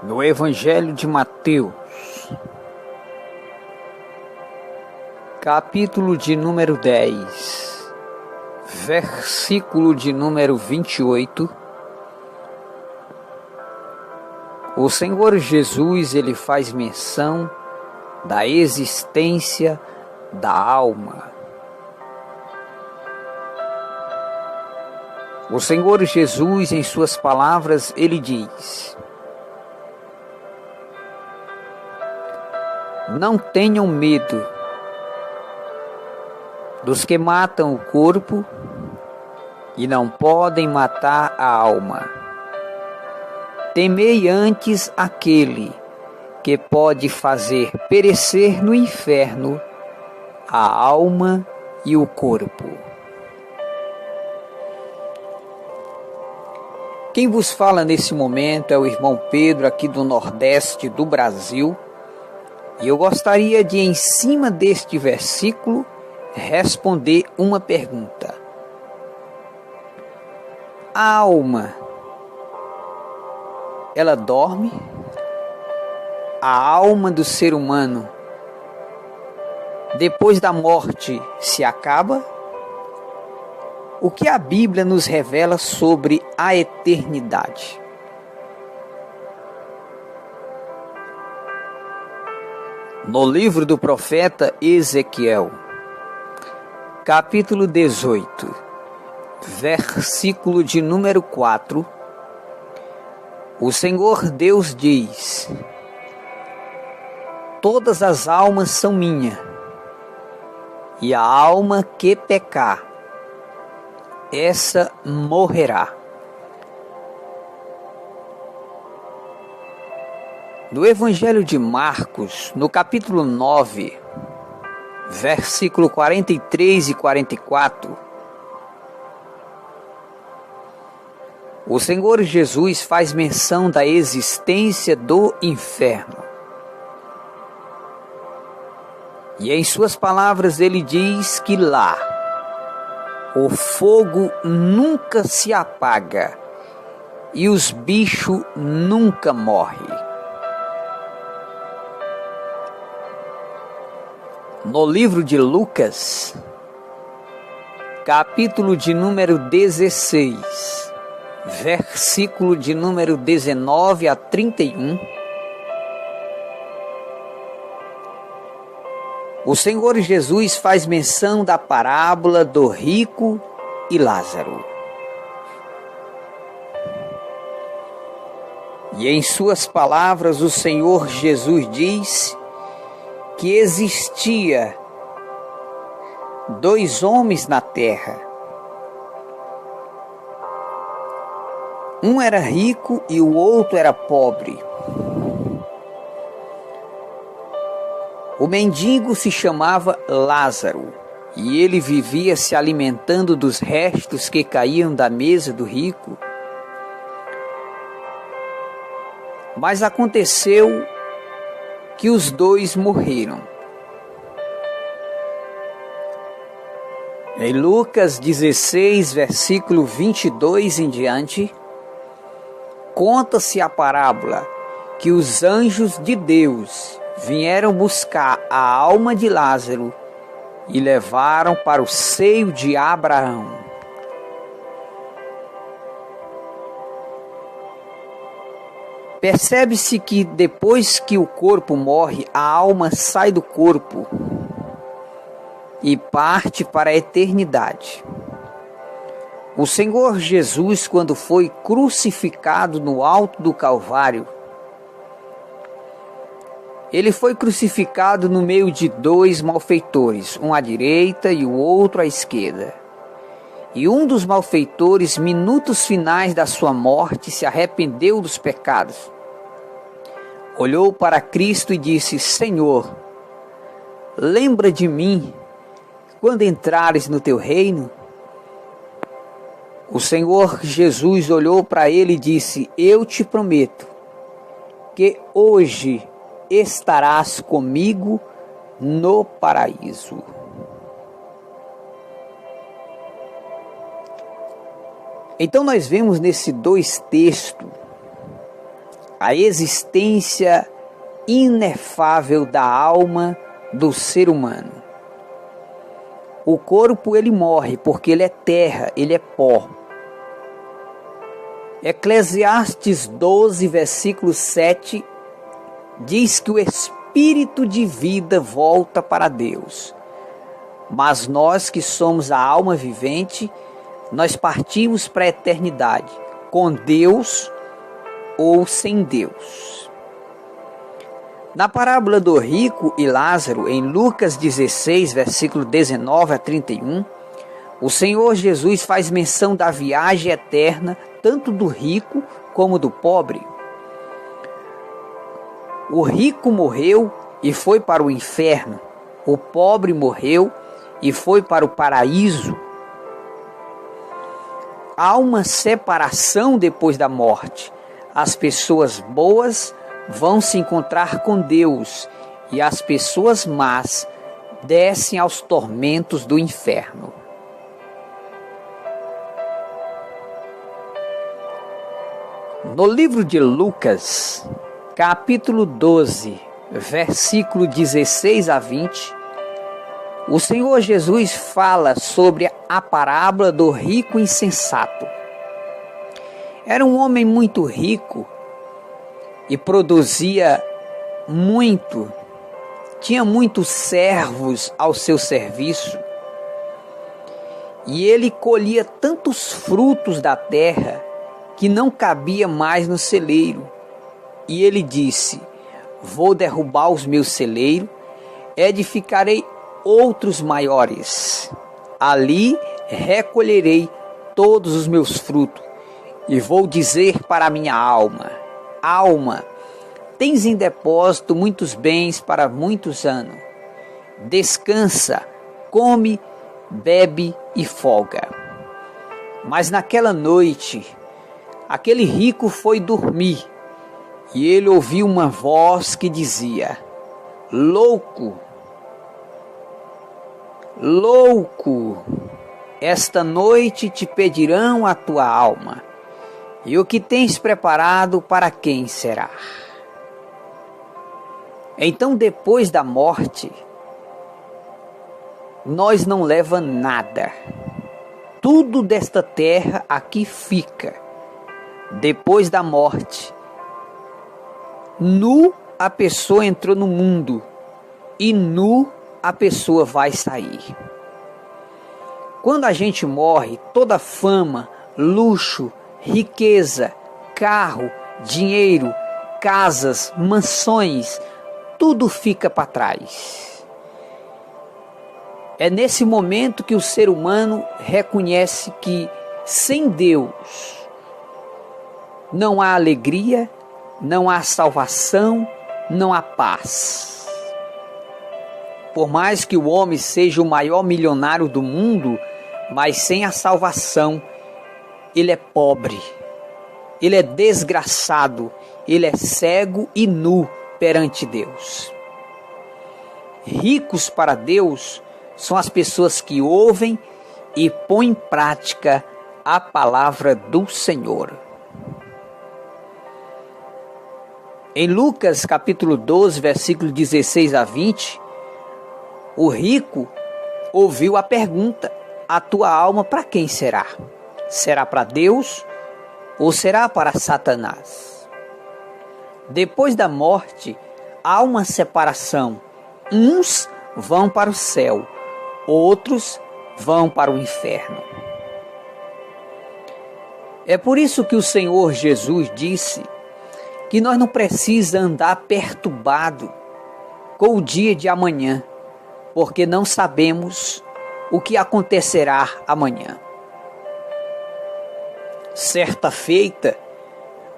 No Evangelho de Mateus, capítulo de número 10, versículo de número 28, o Senhor Jesus ele faz menção da existência da alma. O Senhor Jesus, em suas palavras, ele diz: não tenham medo dos que matam o corpo e não podem matar a alma. Temei antes aquele que pode fazer perecer no inferno a alma e o corpo. Quem vos fala nesse momento é o irmão Pedro, aqui do Nordeste do Brasil. E eu gostaria de, em cima deste versículo, responder uma pergunta. A alma, ela dorme? A alma do ser humano, depois da morte, se acaba? O que a Bíblia nos revela sobre a eternidade? No livro do profeta Ezequiel, capítulo 18, versículo de número 4, o Senhor Deus diz: todas as almas são minhas, e a alma que pecar, essa morrerá. No Evangelho de Marcos, no capítulo 9, versículo 43 e 44, o Senhor Jesus faz menção da existência do inferno. E em suas palavras ele diz que lá o fogo nunca se apaga e os bichos nunca morrem. No livro de Lucas, capítulo de número 16, versículo de número 19 a 31, o Senhor Jesus faz menção da parábola do rico e Lázaro. E em suas palavras o Senhor Jesus diz que existia dois homens na terra. Um era rico e o outro era pobre. O mendigo se chamava Lázaro e ele vivia se alimentando dos restos que caíam da mesa do rico. Mas aconteceu que os dois morreram. Em Lucas 16, versículo 22 em diante, conta-se a parábola que os anjos de Deus vieram buscar a alma de Lázaro e levaram para o seio de Abraão. Percebe-se que depois que o corpo morre, a alma sai do corpo e parte para a eternidade. O Senhor Jesus, quando foi crucificado no alto do Calvário, ele foi crucificado no meio de dois malfeitores, um à direita e o outro à esquerda. E um dos malfeitores, minutos finais da sua morte, se arrependeu dos pecados. Olhou para Cristo e disse: Senhor, lembra de mim quando entrares no teu reino. O Senhor Jesus olhou para ele e disse: eu te prometo que hoje estarás comigo no paraíso. Então nós vemos nesses dois textos a existência inefável da alma do ser humano. O corpo ele morre porque ele é terra, ele é pó. Eclesiastes 12, versículo 7 diz que o espírito de vida volta para Deus. Mas nós que somos a alma vivente, nós partimos para a eternidade, com Deus ou sem Deus. Na parábola do rico e Lázaro, em Lucas 16, versículo 19 a 31, o Senhor Jesus faz menção da viagem eterna, tanto do rico como do pobre. O rico morreu e foi para o inferno, o pobre morreu e foi para o paraíso. Há uma separação depois da morte. As pessoas boas vão se encontrar com Deus e as pessoas más descem aos tormentos do inferno. No livro de Lucas, capítulo 12, versículo 16 a 20, o Senhor Jesus fala sobre a parábola do rico insensato. Era um homem muito rico e produzia muito, tinha muitos servos ao seu serviço. E ele colhia tantos frutos da terra que não cabia mais no celeiro. E ele disse: vou derrubar os meus celeiros, edificarei outros maiores. Ali recolherei todos os meus frutos e vou dizer para a minha alma: alma, tens em depósito muitos bens para muitos anos. Descansa, come, bebe e folga. Mas naquela noite, aquele rico foi dormir e ele ouviu uma voz que dizia: louco, louco, esta noite te pedirão a tua alma, e o que tens preparado para quem será? Então, depois da morte, nós não leva nada. Tudo desta terra aqui fica. Depois da morte, nu a pessoa entrou no mundo e nu a pessoa vai sair. Quando a gente morre, toda fama, luxo, riqueza, carro, dinheiro, casas, mansões, tudo fica para trás. É nesse momento que o ser humano reconhece que sem Deus não há alegria, não há salvação, não há paz. Por mais que o homem seja o maior milionário do mundo, mas sem a salvação, ele é pobre, ele é desgraçado, ele é cego e nu perante Deus. Ricos para Deus são as pessoas que ouvem e põem em prática a palavra do Senhor. Em Lucas capítulo 12, versículo 16 a 20, o rico ouviu a pergunta: a tua alma para quem será? Será para Deus ou será para Satanás? Depois da morte, há uma separação. Uns vão para o céu, outros vão para o inferno. É por isso que o Senhor Jesus disse que nós não precisamos andar perturbado com o dia de amanhã, porque não sabemos o que acontecerá amanhã. Certa feita,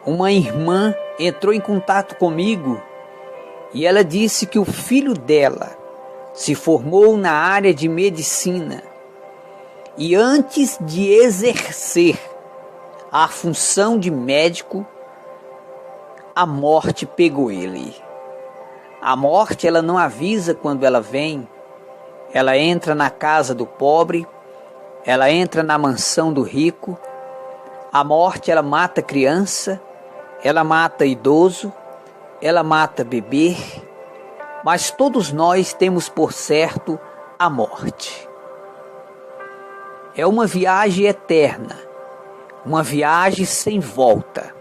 uma irmã entrou em contato comigo e ela disse que o filho dela se formou na área de medicina e antes de exercer a função de médico, a morte pegou ele. A morte, ela não avisa quando ela vem. Ela entra na casa do pobre, ela entra na mansão do rico. A morte, ela mata a criança, ela mata idoso, ela mata bebê, mas todos nós temos por certo a morte. É uma viagem eterna, uma viagem sem volta.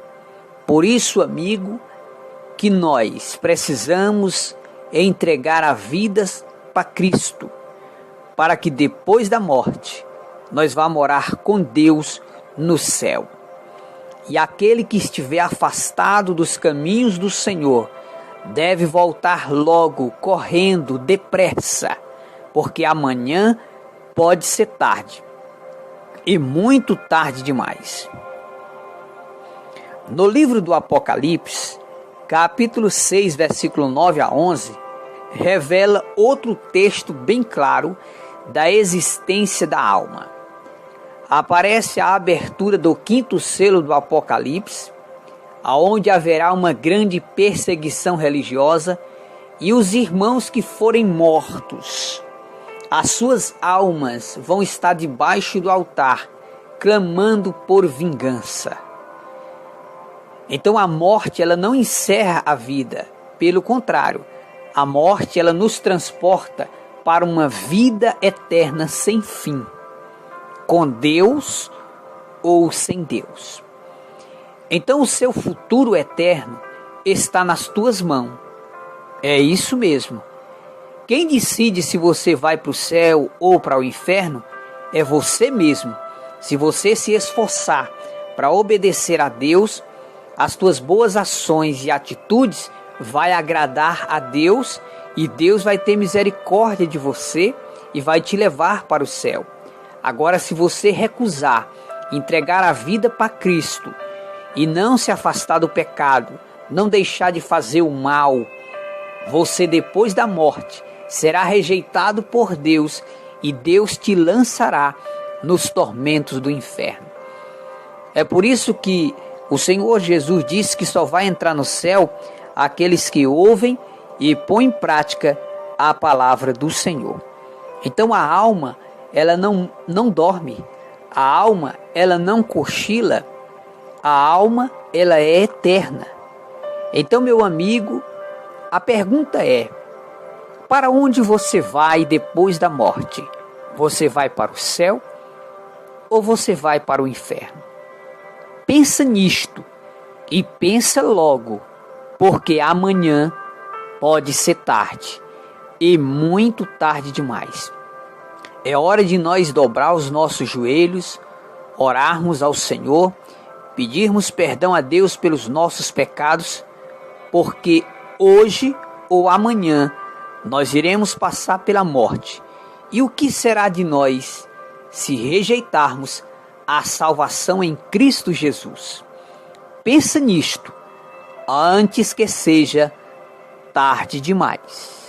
Por isso, amigo, que nós precisamos entregar a vida para Cristo, para que depois da morte nós vá morar com Deus no céu. E aquele que estiver afastado dos caminhos do Senhor deve voltar logo, correndo, depressa, porque amanhã pode ser tarde, e muito tarde demais. No livro do Apocalipse, capítulo 6, versículo 9 a 11, revela outro texto bem claro da existência da alma. Aparece a abertura do 5º selo do Apocalipse, aonde haverá uma grande perseguição religiosa e os irmãos que forem mortos, as suas almas vão estar debaixo do altar, clamando por vingança. Então a morte, ela não encerra a vida, pelo contrário, a morte, ela nos transporta para uma vida eterna sem fim, com Deus ou sem Deus. Então o seu futuro eterno está nas tuas mãos. É isso mesmo. Quem decide se você vai para o céu ou para o inferno é você mesmo. Se você se esforçar para obedecer a Deus, as tuas boas ações e atitudes vai agradar a Deus e Deus vai ter misericórdia de você e vai te levar para o céu. Agora, se você recusar entregar a vida para Cristo e não se afastar do pecado, não deixar de fazer o mal, você depois da morte será rejeitado por Deus e Deus te lançará nos tormentos do inferno. É por isso que o Senhor Jesus disse que só vai entrar no céu aqueles que ouvem e põem em prática a palavra do Senhor. Então a alma, ela não dorme, a alma, ela não cochila, a alma, ela é eterna. Então, meu amigo, a pergunta é: para onde você vai depois da morte? Você vai para o céu ou você vai para o inferno? Pensa nisto e pensa logo, porque amanhã pode ser tarde e muito tarde demais. É hora de nós dobrar os nossos joelhos, orarmos ao Senhor, pedirmos perdão a Deus pelos nossos pecados, porque hoje ou amanhã nós iremos passar pela morte. E o que será de nós se rejeitarmos a salvação em Cristo Jesus? Pensa nisto antes que seja tarde demais.